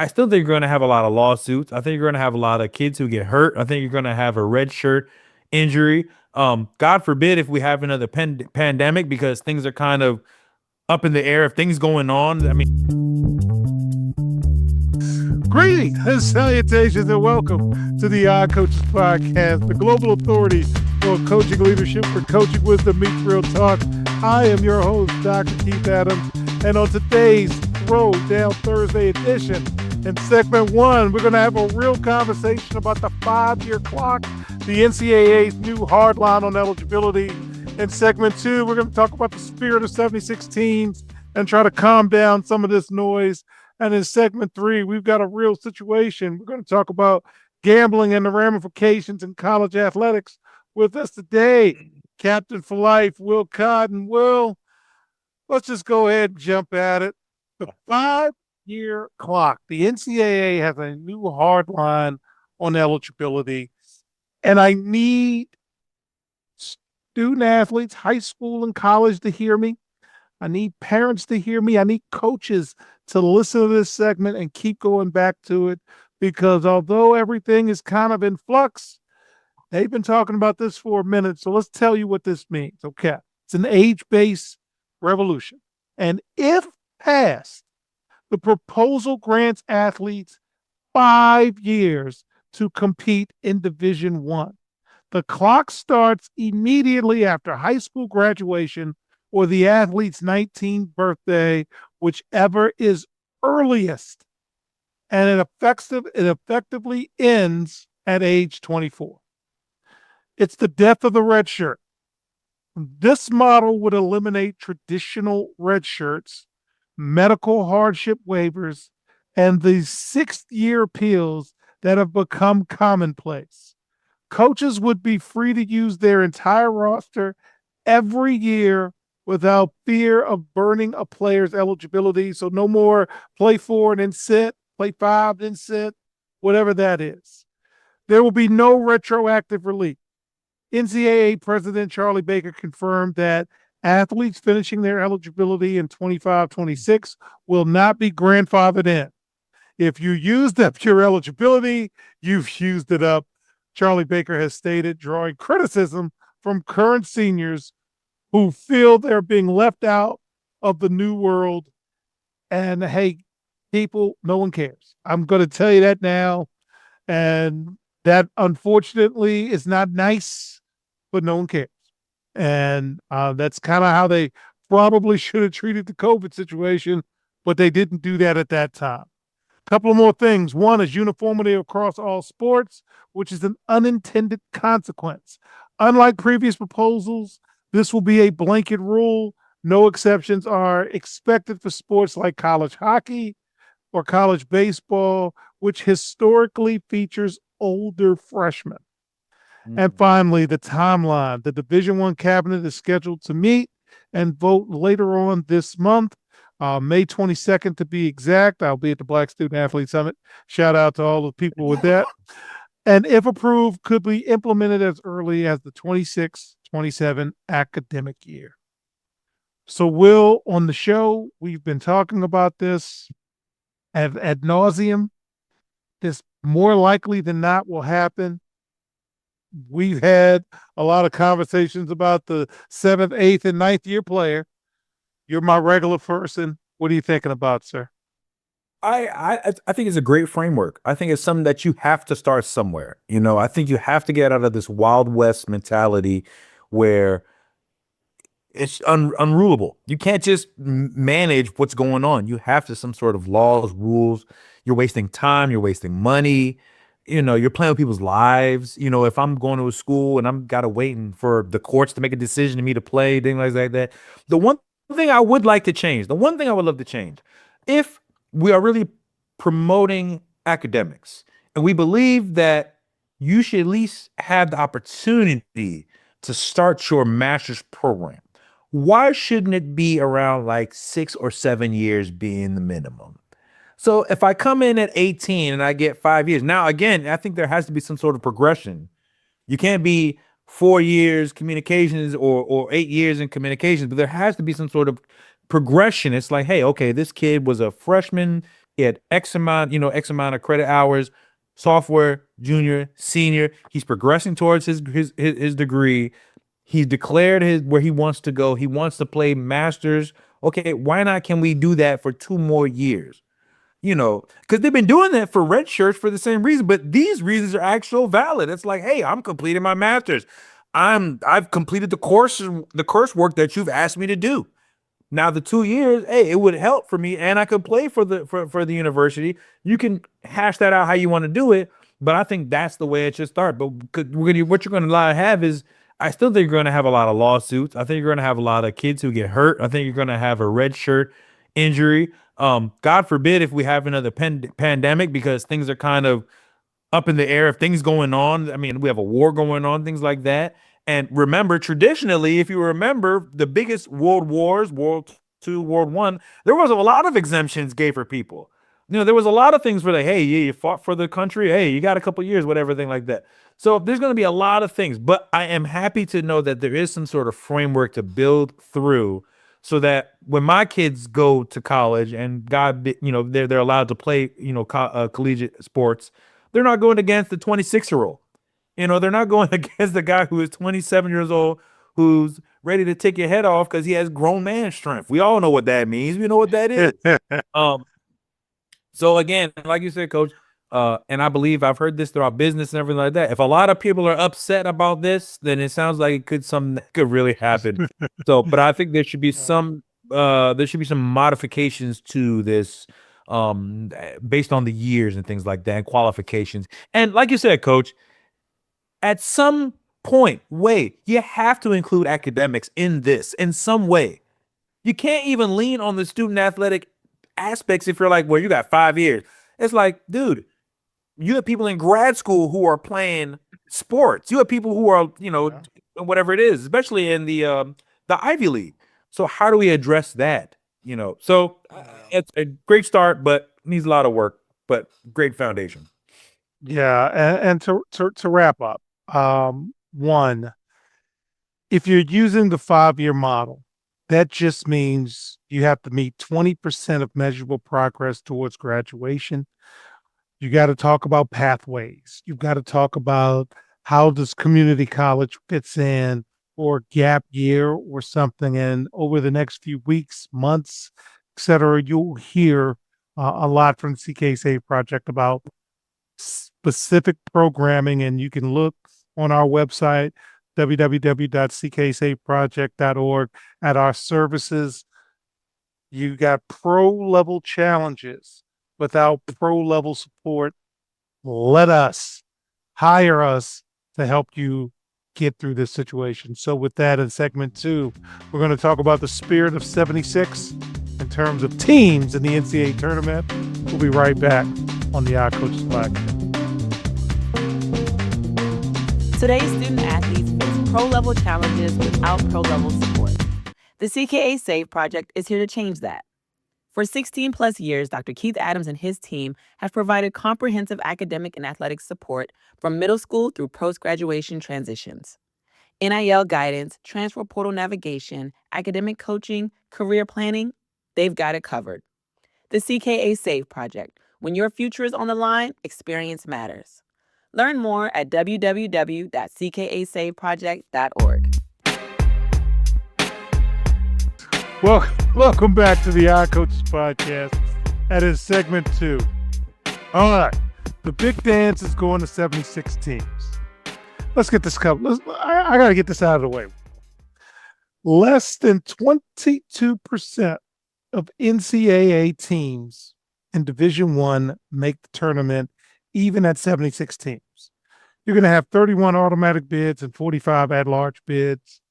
I still think you're going to have a lot of lawsuits. I think you're going to have a lot of kids who get hurt. I think you're going to have a red shirt injury. God forbid if we have another pandemic because things are kind of up in the air. If things going on, I mean, Greetings and salutations and welcome to the Odd Coaches Podcast, the global authority for coaching leadership, for coaching wisdom meets real talk. I am your host, Dr. Keith Adams, and on today's Throwdown Thursday edition, in segment one, we're going to have a real conversation about the 5-year clock, the NCAA's new hardline on eligibility. In segment two, we're going to talk about the spirit of 76 teams and try to calm down some of this noise. And in segment three, we've got a real situation. We're going to talk about gambling and the ramifications in college athletics. With us today, Captain for Life, Will Cotton. Will, let's just go ahead and jump at it. The 5-year clock. The NCAA has a new hard line on eligibility. And I need student athletes, high school and college, to hear me. I need parents to hear me. I need coaches to listen to this segment and keep going back to it, because although everything is kind of in flux, they've been talking about this for a minute. So let's tell you what this means. Okay. It's an age-based revolution. And if passed, the proposal grants athletes 5 years to compete in Division I. The clock starts immediately after high school graduation or the athlete's 19th birthday, whichever is earliest. And it effectively ends at age 24. It's the death of the red shirt. This model would eliminate traditional red shirts, medical hardship waivers, and the 6th-year appeals that have become commonplace. Coaches would be free to use their entire roster every year without fear of burning a player's eligibility. So no more play 4 and then sit, play 5, then sit, whatever that is. There will be no retroactive relief. NCAA President Charlie Baker confirmed that athletes finishing their eligibility in 25-26 will not be grandfathered in. If you used up your eligibility, you've used it up, Charlie Baker has stated, drawing criticism from current seniors who feel they're being left out of the new world. And hey, people, no one cares. I'm going to tell you that now. And that, unfortunately, is not nice, but no one cares. And that's kind of how they probably should have treated the COVID situation, but they didn't do that at that time. A couple of more things. One is uniformity across all sports, which is an unintended consequence. Unlike previous proposals, this will be a blanket rule. No exceptions are expected for sports like college hockey or college baseball, which historically features older freshmen. And finally, the timeline. The Division I cabinet is scheduled to meet and vote later on this month, May 22nd to be exact. I'll be at the Black Student Athlete Summit. Shout out to all the people with that. And if approved, could be implemented as early as the 26-27 academic year. So, Will, on the show, we've been talking about this ad nauseum. This more likely than not will happen. We've had a lot of conversations about the 7th, 8th, and 9th year player. You're my regular person. What are you thinking about, sir? I think it's a great framework. I think it's something that you have to start somewhere. I think you have to get out of this Wild West mentality where it's unrulable. You can't just manage what's going on. You have to some sort of laws, rules. You're wasting time. You're wasting money. You're playing with people's lives. If I'm going to a school and I'm got to waiting for the courts to make a decision to me to play, things like that. The one thing I would like to change, the one thing I would love to change, if we are really promoting academics and we believe that you should at least have the opportunity to start your master's program, why shouldn't it be around like 6 or 7 years being the minimum? So if I come in at 18 and I get 5 years, now again, I think there has to be some sort of progression. You can't be 4 years communications or 8 years in communications, but there has to be some sort of progression. It's like, hey, okay, this kid was a freshman He had X amount of credit hours, sophomore, junior, senior. He's progressing towards his degree. He's declared his where he wants to go. He wants to play masters. Okay, why not? Can we do that for 2 more years? Because they've been doing that for red shirts for the same reason, but these reasons are actual valid. It's like, hey, I'm completing my master's. I've completed the course work that you've asked me to do. Now the 2 years, hey, it would help for me, and I could play for the university. You can hash that out how you want to do it, but I think that's the way it should start. But what you're going to have is, I still think you're going to have a lot of lawsuits. I think you're going to have a lot of kids who get hurt. I think you're going to have a red shirt injury. God forbid if we have another pandemic, because things are kind of up in the air if things going on. I mean, we have a war going on, things like that. And remember, traditionally, if you remember the biggest world wars, World Two, World One, there was a lot of exemptions gave for people. There was a lot of things where like, hey, yeah, you fought for the country. Hey, you got a couple years, whatever, thing like that. So there's going to be a lot of things, but I am happy to know that there is some sort of framework to build through, so that when my kids go to college and they're allowed to play, collegiate sports, they're not going against the 26-year-old. They're not going against the guy who is 27 years old, who's ready to take your head off because he has grown man strength. We all know what that means. We know what that is. Um, so again, like you said, Coach, and I believe I've heard this throughout business and everything like that. If a lot of people are upset about this, then it sounds like it could something that could really happen. So, but I think there should be some modifications to this, based on the years and things like that, and qualifications. And like you said, Coach, at some point, you have to include academics in this in some way. You can't even lean on the student athletic aspects if you're like, well, you got 5 years. It's like, dude, you have people in grad school who are playing sports. You have people who are, whatever it is, especially in the Ivy League. So how do we address that? It's a great start, but needs a lot of work, but great foundation. Yeah, and to wrap up, one, if you're using the 5-year model, that just means you have to meet 20% of measurable progress towards graduation. You got to talk about pathways. You've got to talk about how does community college fits in, or gap year or something. And over the next few weeks, months, et cetera, you'll hear a lot from the CKSA project about specific programming, and you can look on our website, www.cksaproject.org, at our services. You got pro level challenges without pro level support. Let us hire us to help you get through this situation. So, with that, in segment 2, we're going to talk about the spirit of 76 in terms of teams in the NCAA tournament. We'll be right back on the iCoaches Podcast. Today's student athletes face pro-level challenges without pro-level support. The CKA SAVE project is here to change that. For 16 plus years, Dr. Keith Adams and his team have provided comprehensive academic and athletic support from middle school through post-graduation transitions. NIL guidance, transfer portal navigation, academic coaching, career planning, they've got it covered. The CKA SAVE project. When your future is on the line, experience matters. Learn more at www.cksaveproject.org. Welcome back to the iCoaches Podcast. That is segment 2. All right. The big dance is going to 76 teams. Let's get this covered. I got to get this out of the way. Less than 22% of NCAA teams in Division I make the tournament, even at 76 teams. You're going to have 31 automatic bids and 45 at-large bids.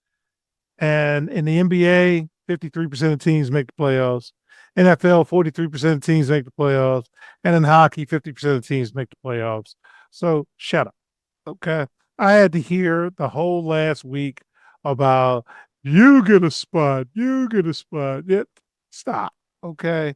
And in the NBA, 53% of teams make the playoffs. NFL, 43% of teams make the playoffs. And in hockey, 50% of teams make the playoffs. So shut up, okay? I had to hear the whole last week about you get a spot. Yeah, stop, okay?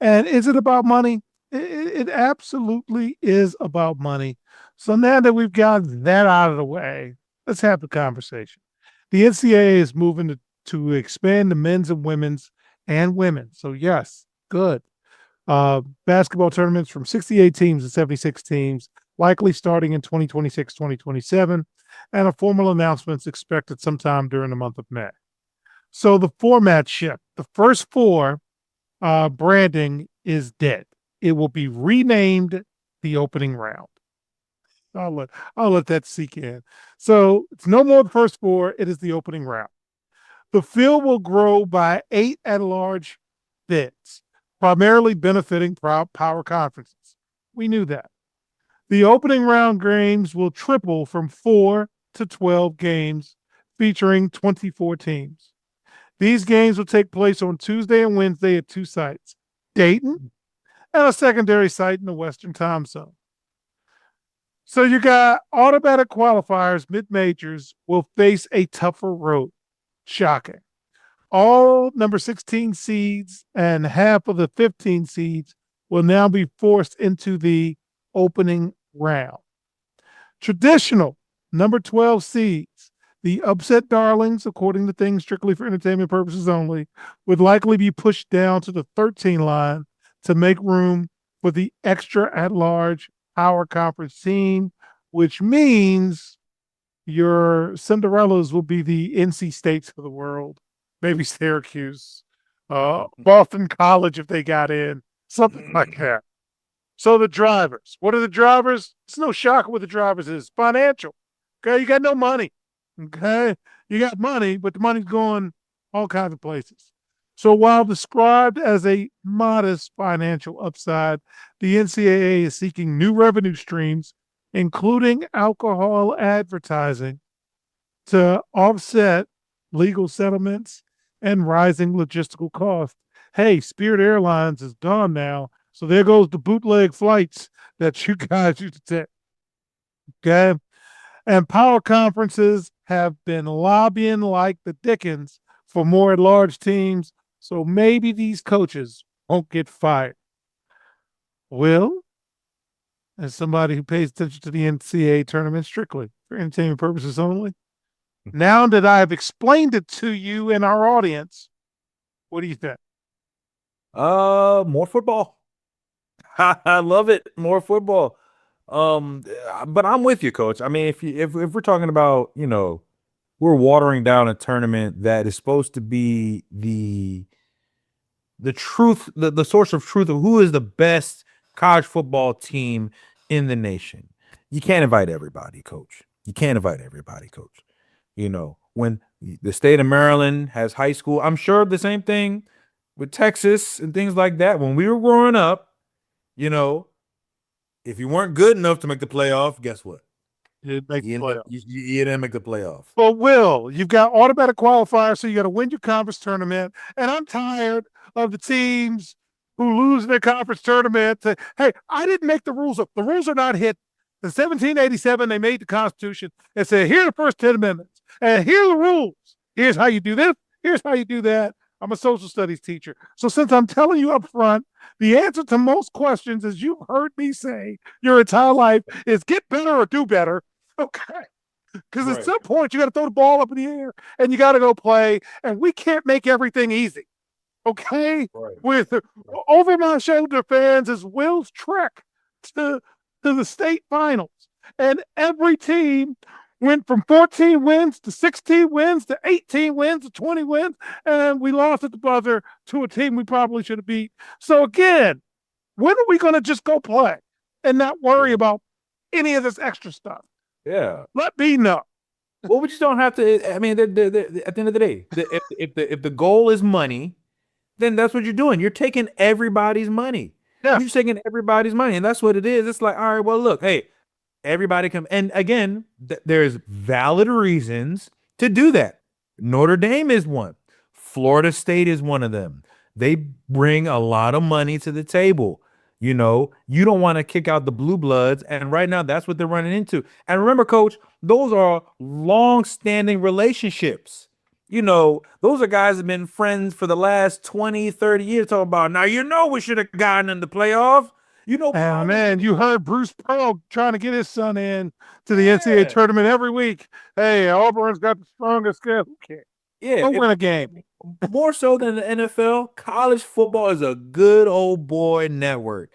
And is it about money? It absolutely is about money. So now that we've got that out of the way, let's have the conversation. The NCAA is moving to expand the men's and women's and women. So yes, good. Basketball tournaments from 68 teams to 76 teams, likely starting in 2026, 2027, and a formal announcement is expected sometime during the month of May. So the format shift. The first four branding is dead. It will be renamed the opening round. I'll let that sink in. So it's no more the first four. It is the opening round. The field will grow by 8 at-large bids, primarily benefiting power conferences. We knew that. The opening round games will triple from 4 to 12 games, featuring 24 teams. These games will take place on Tuesday and Wednesday at two sites, Dayton and a secondary site in the Western time zone. So you got automatic qualifiers, mid-majors will face a tougher road. Shocking. All number 16 seeds and half of the 15 seeds will now be forced into the opening round. Traditional number 12 seeds, the upset darlings, according to things strictly for entertainment purposes only, would likely be pushed down to the 13 line to make room for the extra at-large power conference team, which means your Cinderellas will be the NC States of the world, maybe Syracuse, Boston College if they got in, something like that. So the drivers, what are the drivers? It's no shock what the drivers is. Financial. Okay, you got no money. Okay, you got money, but the money's going all kinds of places. So while described as a modest financial upside, the NCAA is seeking new revenue streams, including alcohol advertising, to offset legal settlements and rising logistical costs. Hey, Spirit Airlines is gone now, so there goes the bootleg flights that you guys used to take. Okay. And power conferences have been lobbying like the Dickens for more at-large teams, so maybe these coaches won't get fired. Will, as somebody who pays attention to the NCAA tournament strictly for entertainment purposes only, now that I have explained it to you and our audience, what do you think? More football. I love it. More football. But I'm with you, coach. I mean, if we're talking about, we're watering down a tournament that is supposed to be the truth, the source of truth of who is the best college football team in the nation. You can't invite everybody, coach. You can't invite everybody, coach. When the state of Maryland has high school, I'm sure the same thing with Texas and things like that. When we were growing up, you know, if you weren't good enough to make the playoff, guess what? It makes You, playoff. you didn't make the playoff. Well, Will, you've got automatic qualifiers, so you got to win your conference tournament. And I'm tired of the teams who lose their conference tournament. Hey, I didn't make the rules up. The rules are not hit. In 1787, they made the Constitution and said, here are the first 10 amendments, and here are the rules. Here's how you do this. Here's how you do that. I'm a social studies teacher. So since I'm telling you up front, the answer to most questions, as you've heard me say your entire life, is get better or do better. Okay. Because at some point, you got to throw the ball up in the air and you got to go play. And we can't make everything easy. Okay? With over my shoulder fans is Will's trek to the state finals. And every team went from 14 wins to 16 wins to 18 wins to 20 wins. And we lost at the buzzer to a team we probably should have beat. So again, when are we going to just go play and not worry about any of this extra stuff? Yeah. Let me know. Well, we just don't have to. I mean, at the end of the day, if the goal is money, then that's what you're doing. You're taking everybody's money. Yeah. You're taking everybody's money, and that's what it is. It's like, all right, well, look, hey, everybody come. And again, there's valid reasons to do that. Notre Dame is one. Florida State is one of them. They bring a lot of money to the table. You don't want to kick out the blue bloods. And right now, that's what they're running into. And remember, coach, those are long-standing relationships. Those are guys that have been friends for the last 20, 30 years talking about, now, we should have gotten in the playoff. Man, you heard Bruce Pearl trying to get his son in to the NCAA tournament every week. Hey, Auburn's got the strongest schedule. Okay. Yeah, Go win a game. more so than the NFL, college football is a good old boy network.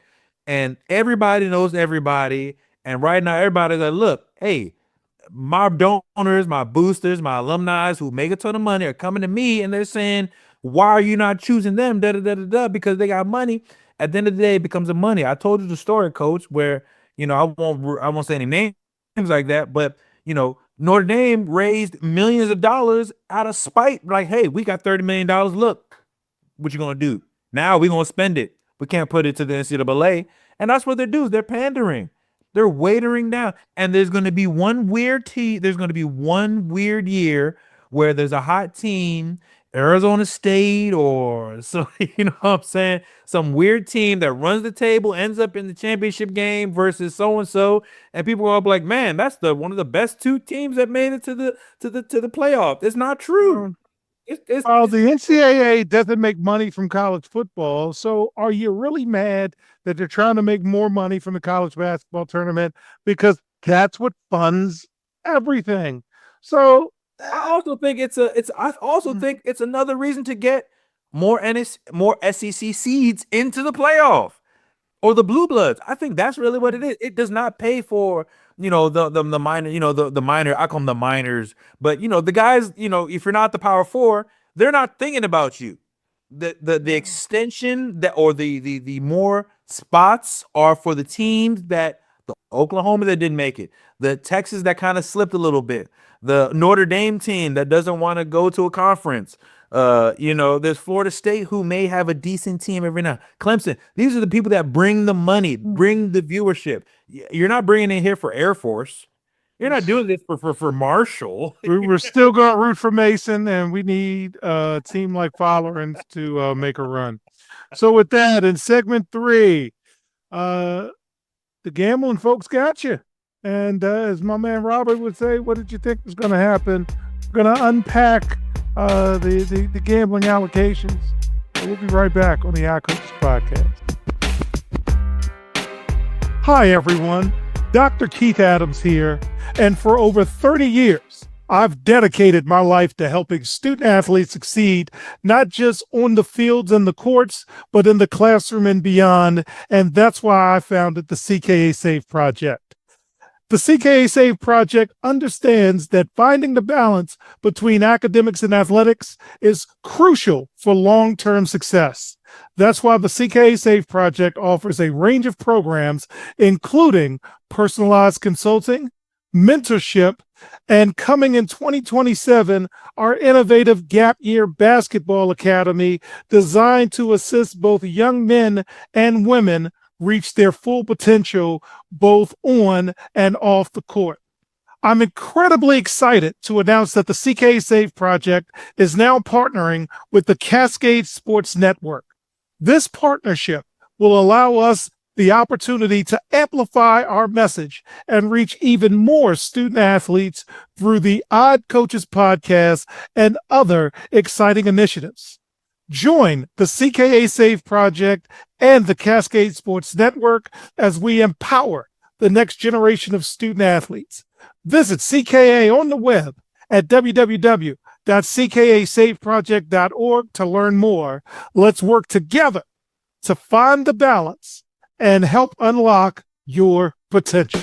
And everybody knows everybody. And right now, everybody's like, look, hey, my donors, my boosters, my alumni who make a ton of money are coming to me and they're saying, why are you not choosing them? Da, da, da, da, da, because they got money. At the end of the day, it becomes a money. I told you the story, coach, where, I won't say any names like that, but Notre Dame raised millions of dollars out of spite. Like, hey, we got $30 million. Look, what you gonna do? Now we gonna spend it. We can't put it to the NCAA. And that's what they're doing. They're pandering. They're watering down. And there's gonna be one weird there's gonna be one weird year where there's a hot team, Arizona State or so, you know what I'm saying? Some weird team that runs the table, ends up in the championship game versus so and so, and people are like, man, that's the one of the best two teams that made it to the playoff. It's not true. Well, It's the NCAA doesn't make money from college football. So are you really mad that they're trying to make more money from the college basketball tournament? Because that's what funds everything. So, I also think I also think it's another reason to get more SEC seeds into the playoff or the blue bloods. I think that's really what it is. It does not pay for, the minor, the minor, I call them the minors, but the guys, if you're not the power four, they're not thinking about you. The extension that or the more spots are for the teams that the Oklahoma that didn't make it, the Texas that kind of slipped a little bit, the Notre Dame team that doesn't want to go to a conference. There's Florida State who may have a decent team every now. Clemson. These are the people that bring the money, bring the viewership. You're not bringing it here for Air Force. You're not doing this for Marshall. we're still going to root for Mason, and we need a team like Follerens to make a run. So with that, in segment 3, the gambling folks got you. And as my man Robert would say, what did you think was going to happen? We're going to unpack the gambling allocations. We'll be right back on the iCoaches Podcast. Hi, everyone. Dr. Keith Adams here. And for over 30 years, I've dedicated my life to helping student athletes succeed, not just on the fields and the courts, but in the classroom and beyond. And that's why I founded the CKA Save Project. The CKA Save Project understands that finding the balance between academics and athletics is crucial for long-term success. That's why the CKA Save Project offers a range of programs, including personalized consulting, mentorship, and coming in 2027, our innovative Gap Year Basketball Academy designed to assist both young men and women reach their full potential both on and off the court. I'm incredibly excited to announce that the CK Save Project is now partnering with the Cascade Sports Network. This partnership will allow us the opportunity to amplify our message and reach even more student athletes through the Odd Coaches Podcast and other exciting initiatives. Join the CKA Save Project and the Cascade Sports Network as we empower the next generation of student athletes. Visit CKA on the web at www.ckasaveproject.org to learn more. Let's work together to find the balance and help unlock your potential.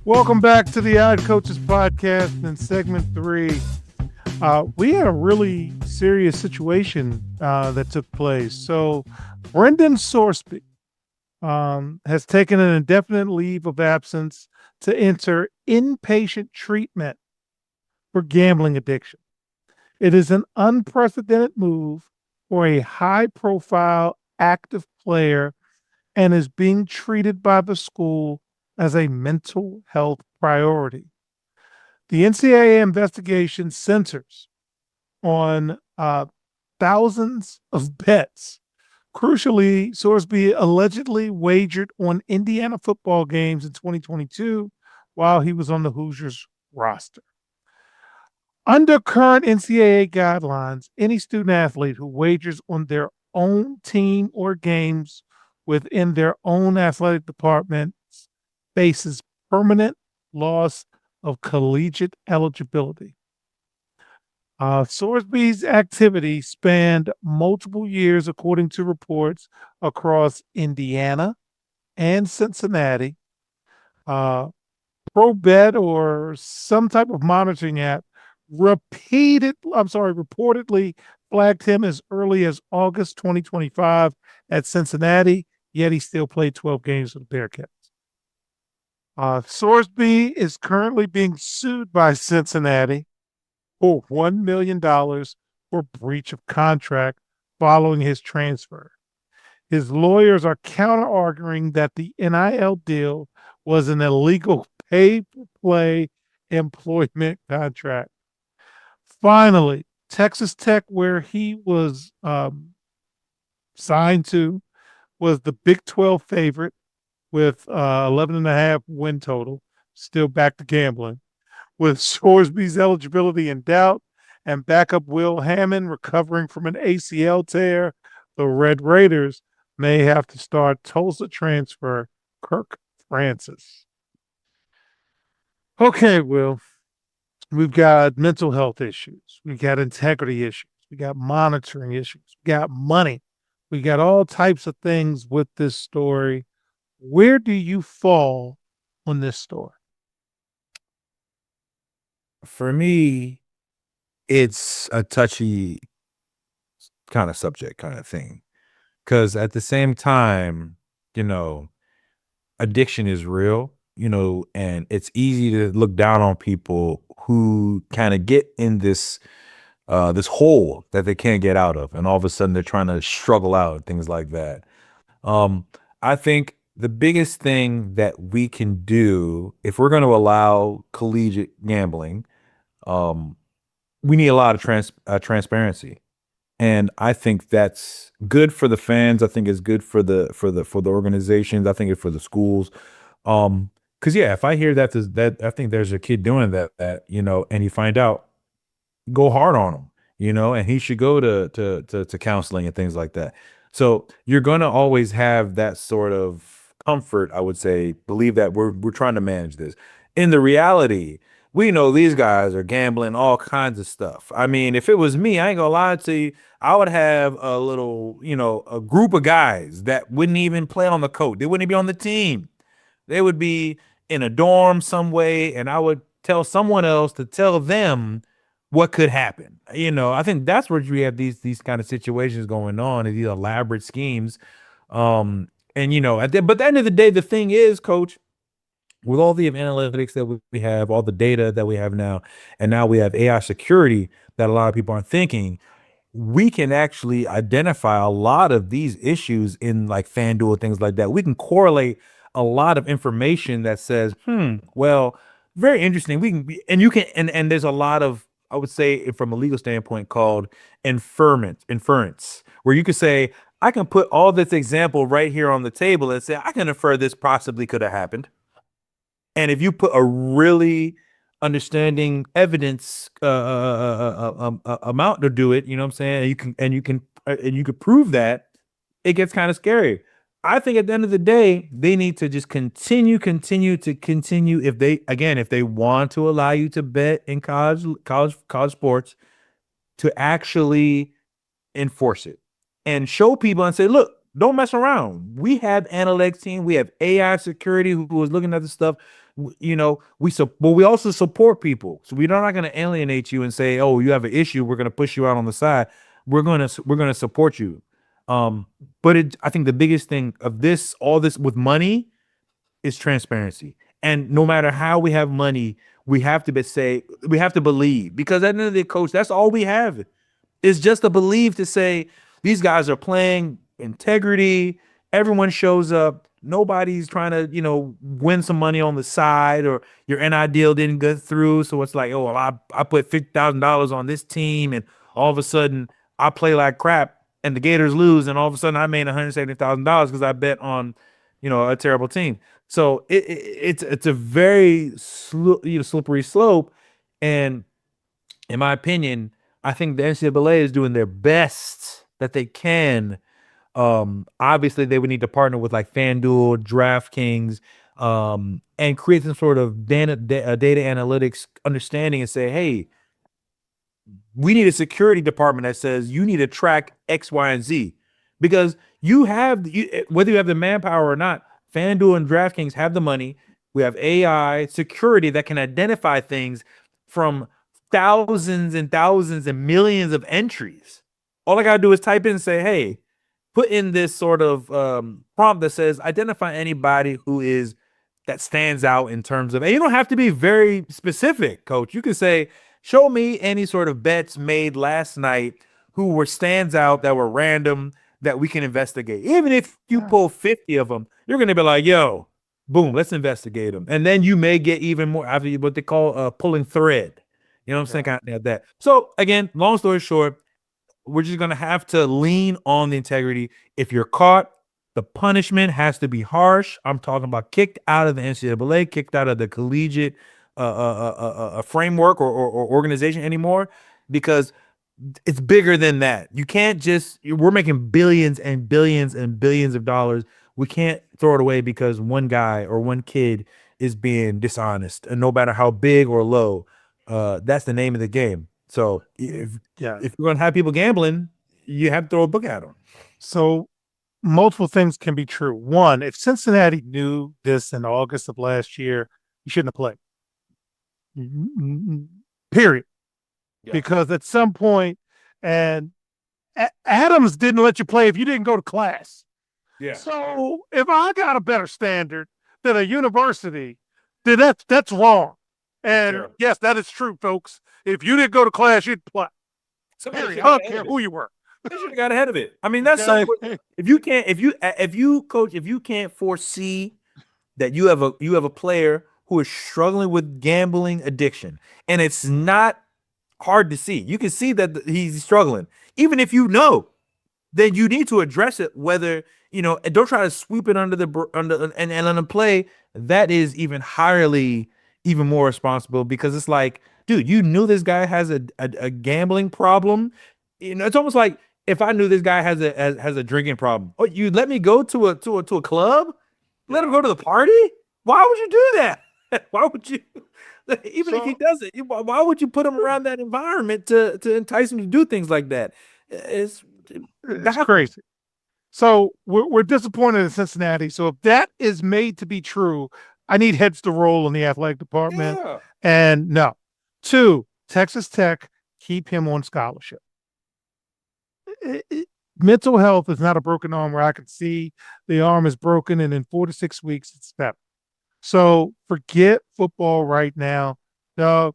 Welcome back to the Odd Coaches Podcast in segment 3. We had a really serious situation that took place. So Brendan Sorsby has taken an indefinite leave of absence to enter inpatient treatment for gambling addiction. It is an unprecedented move for a high-profile active player and is being treated by the school as a mental health priority. The NCAA investigation centers on thousands of bets. Crucially, Sorsby allegedly wagered on Indiana football games in 2022 while he was on the Hoosiers roster. Under current NCAA guidelines, any student athlete who wagers on their own team or games within their own athletic department faces permanent loss of collegiate eligibility. Sorsby's activity spanned multiple years, according to reports, across Indiana and Cincinnati. Uh, ProBet or some type of monitoring app reportedly flagged him as early as August 2025 at Cincinnati, yet he still played 12 games for the Bearcats. Sorsby is currently being sued by Cincinnati for $1 million for breach of contract following his transfer. His lawyers are counter arguing that the NIL deal was an illegal pay for play employment contract. Finally, Texas Tech, where he was signed to, was the Big 12 favorite with 11 and a half win total, still back to gambling. With Sorsby's eligibility in doubt and backup Will Hammond recovering from an ACL tear, the Red Raiders may have to start Tulsa transfer Kirk Francis. Okay, Will, we've got mental health issues, we got integrity issues, we got monitoring issues, we got money, we got all types of things with this story. Where do you fall on this story? For me, it's a touchy kind of subject kind of thing. Because at the same time, you know, addiction is real, and it's easy to look down on people who kind of get in this hole that they can't get out of, and all of a sudden they're trying to struggle out and things like that. Um, I think the biggest thing that we can do if we're going to allow collegiate gambling, um, we need a lot of transparency. And I think that's good for the fans. I think it's good for the organizations. I think it's for the schools. Because yeah, if I hear that I think there's a kid doing that, and you find out, go hard on him, and he should go to counseling and things like that. So you're gonna always have that sort of comfort, I would say, believe that we're trying to manage this. In the reality, we know these guys are gambling all kinds of stuff. I mean, if it was me, I ain't gonna lie to you, I would have a little, a group of guys that wouldn't even play on the court. They wouldn't even be on the team. They would be in a dorm some way, and I would tell someone else to tell them what could happen. I think that's where you have these kind of situations going on, and these elaborate schemes. And but at the end of the day, the thing is, coach, with all the analytics that we have, all the data that we have now, and now we have AI security that a lot of people aren't thinking, we can actually identify a lot of these issues in like FanDuel, things like that. We can correlate a lot of information that says, well, very interesting. We can be, and you can, and there's a lot of, I would say, from a legal standpoint, called inference, where you could say, I can put all this example right here on the table and say, I can infer this possibly could have happened. And if you put a really understanding evidence amount to do it, you know what I'm saying? And you can prove that, it gets kind of scary. I think at the end of the day, they need to just continue. If they want to allow you to bet in college sports, to actually enforce it and show people and say, look, don't mess around. We have analytics team, we have AI security who is looking at this stuff. But we also support people. So we're not going to alienate you and say, oh, you have an issue, we're going to push you out on the side. We're going to support you. But I think the biggest thing of all this with money is transparency. And no matter how we have money, we have to we have to believe, because at the end of the day, coach, that's all we have. It's just a belief to say these guys are playing integrity. Everyone shows up. Nobody's trying to, win some money on the side, or your NI deal didn't go through. So it's like, oh, well, I put $50,000 on this team, and all of a sudden I play like crap and the Gators lose, and all of a sudden I made $170,000 because I bet on, a terrible team. So it's a very slippery slope, and in my opinion, I think the NCAA is doing their best that they can. Obviously, they would need to partner with like FanDuel, DraftKings, and create some sort of data analytics understanding and say, hey, we need a security department that says you need to track X, Y, and Z because whether you have the manpower or not, FanDuel and DraftKings have the money. We have AI security that can identify things from thousands and thousands and millions of entries. All I gotta do is type in and say, "Hey, put in this sort of prompt that says identify anybody who is that stands out in terms of," and you don't have to be very specific, coach. You can say, show me any sort of bets made last night who were stands out that were random that we can investigate. Even if you pull 50 of them, you're going to be like, yo, boom, let's investigate them. And then you may get even more after what they call pulling thread. You know what I'm saying? Kind of that. So again, long story short, we're just going to have to lean on the integrity. If you're caught, the punishment has to be harsh. I'm talking about kicked out of the NCAA, kicked out of the collegiate framework or organization anymore, because it's bigger than that. You can't just, we're making billions and billions and billions of dollars. We can't throw it away because one guy or one kid is being dishonest, and no matter how big or low, that's the name of the game. So if you're going to have people gambling, you have to throw a book at them. So multiple things can be true. One, if Cincinnati knew this in August of last year, you shouldn't have played. Period. Yeah. Because at some point, and Adams didn't let you play if you didn't go to class. Yeah. So if I got a better standard than a university, then that's wrong. And yes, that is true, folks. If you didn't go to class, you'd play. Period. I don't care who you were. They should have got ahead of it. I mean, that's if you can't foresee that you have a player who is struggling with gambling addiction, and it's not hard to see. You can see that he's struggling. Even if you know, then you need to address it. Whether and don't try to sweep it under and let him play. That is even more responsible, because it's like, dude, you knew this guy has a gambling problem. It's almost like if I knew this guy has a drinking problem. Oh, you let me go to a club? Let him go to the party? Why would you do that? Why would you? Even if he doesn't, why would you put him around that environment to entice him to do things like that? It's crazy. So we're disappointed in Cincinnati. So if that is made to be true, I need heads to roll in the athletic department. Yeah. And no. 2, Texas Tech, keep him on scholarship. Mental health is not a broken arm where I can see the arm is broken and in 4 to 6 weeks it's better. So forget football right now. You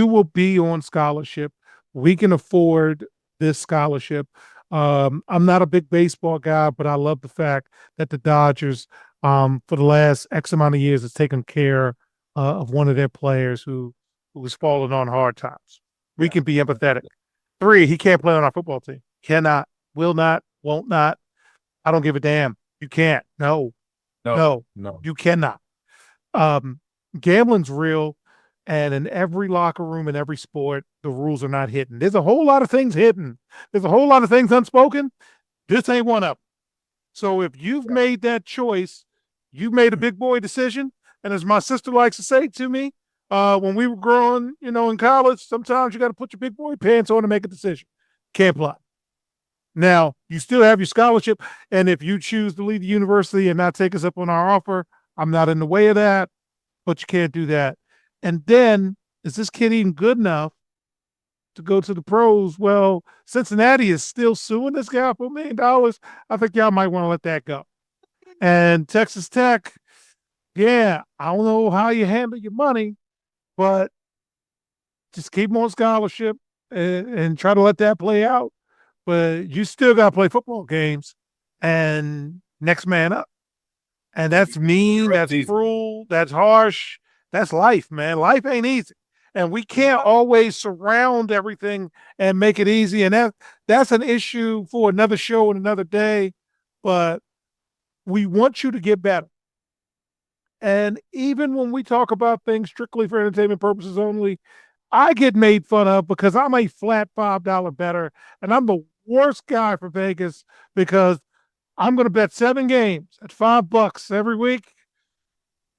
will be on scholarship. We can afford this scholarship. I'm not a big baseball guy, but I love the fact that the Dodgers, for the last X amount of years, has taken care of one of their players who was falling on hard times. We can be empathetic. 3, he can't play on our football team. Cannot, will not, won't not. I don't give a damn. You can't. No, you cannot. Gambling's real, and in every locker room, in every sport, the rules are not hidden. There's a whole lot of things hidden. There's a whole lot of things unspoken. This ain't one of them. So if you've made that choice, you've made a big boy decision. And as my sister likes to say to me, when we were growing, in college, sometimes you got to put your big boy pants on to make a decision. Can't play. Now, you still have your scholarship, and if you choose to leave the university and not take us up on our offer, I'm not in the way of that, but you can't do that. And then, is this kid even good enough to go to the pros? Well, Cincinnati is still suing this guy for $1 million. I think y'all might want to let that go. And Texas Tech, I don't know how you handle your money, but just keep him on scholarship and try to let that play out. But you still got to play football games and next man up. And that's mean, that's cruel, that's harsh. That's life, man. Life ain't easy. And we can't always surround everything and make it easy. And that's an issue for another show and another day. But we want you to get better. And even when we talk about things strictly for entertainment purposes only, I get made fun of because I'm a flat $5 bettor, and I'm the worst guy for Vegas because I'm going to bet 7 games at $5 every week,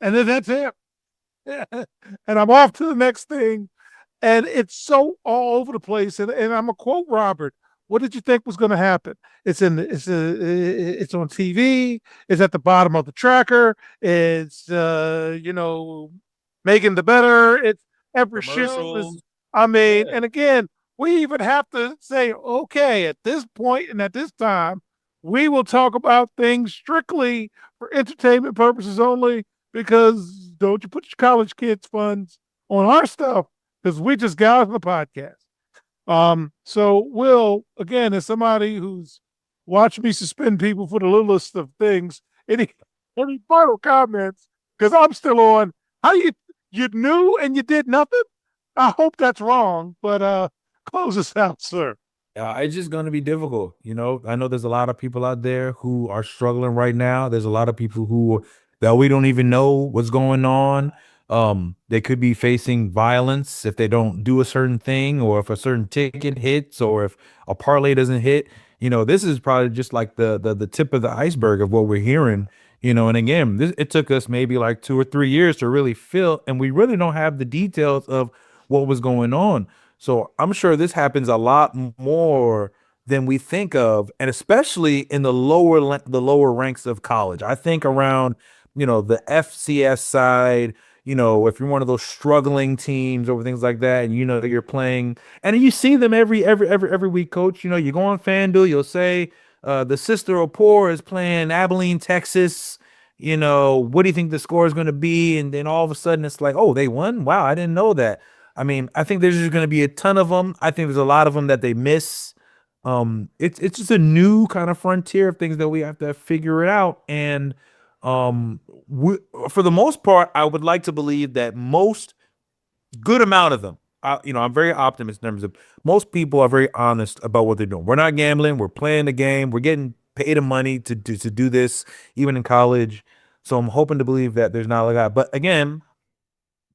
and then that's it. And I'm off to the next thing. And it's so all over the place. And I'm going to quote Robert. What did you think was going to happen? It's on TV. It's at the bottom of the tracker. It's making the better. It's every show is. Commercials. I mean, Yeah. and again, we even have to say, okay, at this point and at this time, we will talk about things strictly for entertainment purposes only. Because don't you put your college kids' funds on our stuff? Because we just got off the podcast. So Will, again, as somebody who's watched me suspend people for the littlest of things, any final comments? Because I'm still on. How you knew and you did nothing? I hope that's wrong, but close us out, sir. It's just going to be difficult. I know there's a lot of people out there who are struggling right now. There's a lot of people who that we don't even know what's going on. They could be facing violence if they don't do a certain thing, or if a certain ticket hits, or if a parlay doesn't hit. This is probably just like the tip of the iceberg of what we're hearing. And again, it took us maybe like 2 or 3 years to really feel, and we really don't have the details of what was going on. So I'm sure this happens a lot more than we think of, and especially in the lower ranks of college. I think around, the FCS side, if you're one of those struggling teams or things like that, and you're playing, and you see them every week, coach. You go on FanDuel, you'll say the Sister of Poor is playing Abilene, Texas. What do you think the score is going to be? And then all of a sudden it's like, oh, they won. Wow, I didn't know that. I mean, I think there's just going to be a ton of them. I think there's a lot of them that they miss. It's just a new kind of frontier of things that we have to figure it out. And for the most part, I would like to believe that most good amount of them, I'm very optimistic in terms of most people are very honest about what they're doing. We're not gambling. We're playing the game. We're getting paid the money to do this, even in college. So I'm hoping to believe that there's not a lot of that. But again,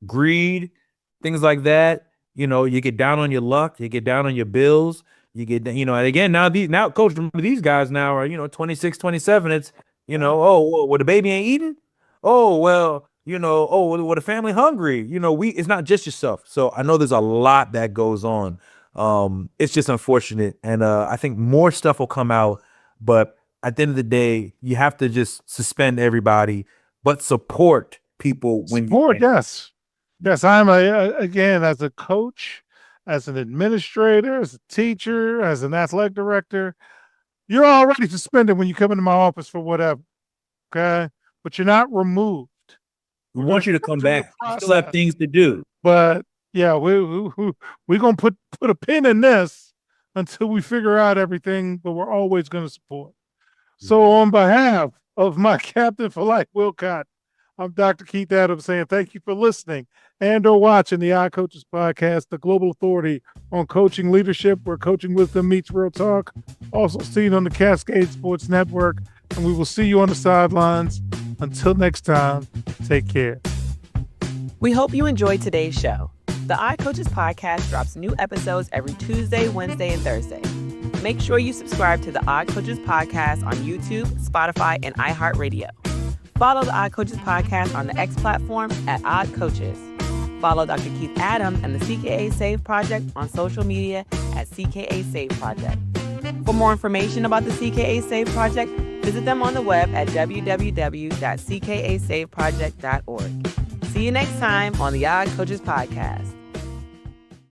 greed, things like that. You get down on your luck, you get down on your bills, and again, now coach, remember these guys now are, 26, 27. It's, oh, well, the baby ain't eating. Oh, well, well, the family hungry. It's not just yourself. So I know there's a lot that goes on. It's just unfortunate. And I think more stuff will come out, but at the end of the day, you have to just suspend everybody, but support people when Support, you can. yes. Yes, I'm again, as a coach, as an administrator, as a teacher, as an athletic director, you're already suspended when you come into my office for whatever. Okay. But you're not removed. We want you to come Through the back. You still have process. things to do. But yeah, we're gonna put a pin in this until we figure out everything, but we're always gonna support. So on behalf of my captain for life, Wilcott, I'm Dr. Keith Adams saying thank you for listening and or watching the iCoaches podcast, the global authority on coaching leadership, where coaching wisdom meets real talk. Also seen on the Cascade Sports Network. And we will see you on the sidelines. Until next time, take care. We hope you enjoyed today's show. The iCoaches podcast drops new episodes every Tuesday, Wednesday, and Thursday. Make sure you subscribe to the iCoaches podcast on YouTube, Spotify, and iHeartRadio. Follow the iCoaches podcast on the X platform at iCoaches. Follow Dr. Keith Adams and the CKA Save Project on social media at CKA Save Project. For more information about the CKA Save Project, visit them on the web at www.ckasaveproject.org. See you next time on the iCoaches podcast.